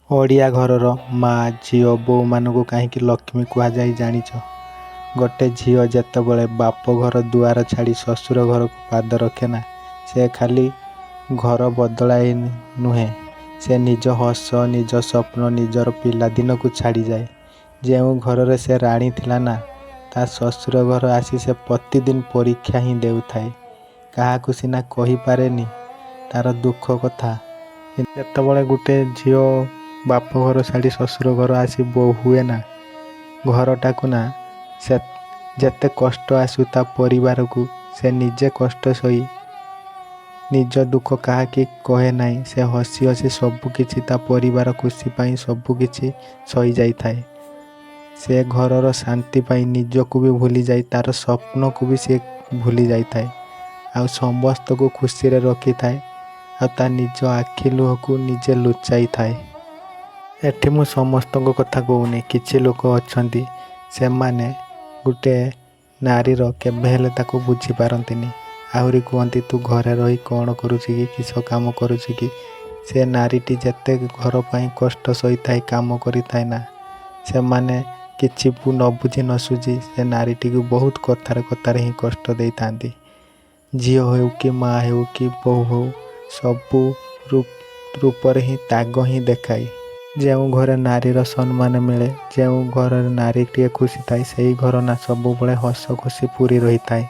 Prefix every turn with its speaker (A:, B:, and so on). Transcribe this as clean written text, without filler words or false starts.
A: ଓଡ଼ିଆ ଘରର ମା' ଝିଅ ବୋଉମାନଙ୍କୁ କାହିଁକି ଲକ୍ଷ୍ମୀ କୁହାଯାଏ ଜାଣିଛ? ଗୋଟେ ଝିଅ ଯେତେବେଳେ ବାପ ଘର ଦୁଆର ଛାଡ଼ି ଶ୍ୱଶୁର ଘରକୁ ପାଦ ରଖେ ନା, ସେ ଖାଲି ଘର ବଦଳାଏ ନୁହେଁ, ସେ ନିଜ ହସ, ନିଜ ସ୍ୱପ୍ନ, ନିଜର ପିଲାଦିନକୁ ଛାଡ଼ିଯାଏ। ଯେଉଁ ଘରରେ ସେ ରାଣୀ ଥିଲା ନା, ତା ଶ୍ୱଶୁର ଘର ଆସି ସେ ପ୍ରତିଦିନ ପରୀକ୍ଷା ହିଁ ଦେଉଥାଏ। କାହାକୁ ସିନା କହିପାରେନି ତାର ଦୁଃଖ କଥା, କିନ୍ତୁ ଯେତେବେଳେ ଗୋଟେ ଝିଅ ବାପ ଘର ଛାଡ଼ି ଶ୍ୱଶୁର ଘର ଆସି ବୋହୂ ହୁଏ ନା, ଘରଟାକୁ ନା, ସେ ଯେତେ କଷ୍ଟ ଆସୁ ତା ପରିବାରକୁ ସେ ନିଜେ କଷ୍ଟ ସହି ନିଜ ଦୁଃଖ କାହାକି କହେ ନାହିଁ। ସେ ହସି ହସି ସବୁକିଛି ତା ପରିବାର ଖୁସି ପାଇଁ ସବୁକିଛି ସହିଯାଇଥାଏ। ସେ ଘରର ଶାନ୍ତି ପାଇଁ ନିଜକୁ ବି ଭୁଲିଯାଇ ତାର ସ୍ୱପ୍ନକୁ ବି ସେ ଭୁଲି ଯାଇଥାଏ, ଆଉ ସମସ୍ତଙ୍କୁ ଖୁସିରେ ରଖିଥାଏ, ଆଉ ତା ନିଜ ଆଖି ଲୁହକୁ ନିଜେ ଲୁଚାଇଥାଏ। ଏଠି ମୁଁ ସମସ୍ତଙ୍କ କଥା କହୁନି, କିଛି ଲୋକ ଅଛନ୍ତି ସେମାନେ ଗୋଟେ ନାରୀର କେବେ ହେଲେ ତାକୁ ବୁଝିପାରନ୍ତିନି। ଆହୁରି କୁହନ୍ତି ତୁ ଘରେ ରହି କ'ଣ କରୁଛୁ କି, କିସ କାମ କରୁଛୁ କି? ସେ ନାରୀଟି ଯେତେ ଘର ପାଇଁ କଷ୍ଟ ସହିଥାଏ, କାମ କରିଥାଏ ନା, ସେମାନେ କିଛି ନ ବୁଝି ନ ସୁଝି ସେ ନାରୀଟିକୁ ବହୁତ କଥାରେ ହିଁ କଷ୍ଟ ଦେଇଥାନ୍ତି। ଝିଅ ହେଉ କି ମା' ହେଉ କି ବୋହୂ ହେଉ, ସବୁ ରୂପରେ ହିଁ ତ୍ୟାଗ ହିଁ ଦେଖାଏ। ଯେଉଁ ଘରେ ନାରୀର ସମ୍ମାନ ମିଳେ, ଯେଉଁ ଘରରେ ନାରୀଟିଏ ଖୁସି ଥାଏ, ସେହି ଘର ନା ସବୁବେଳେ ହସ ଖୁସି ପୁରି ରହିଥାଏ।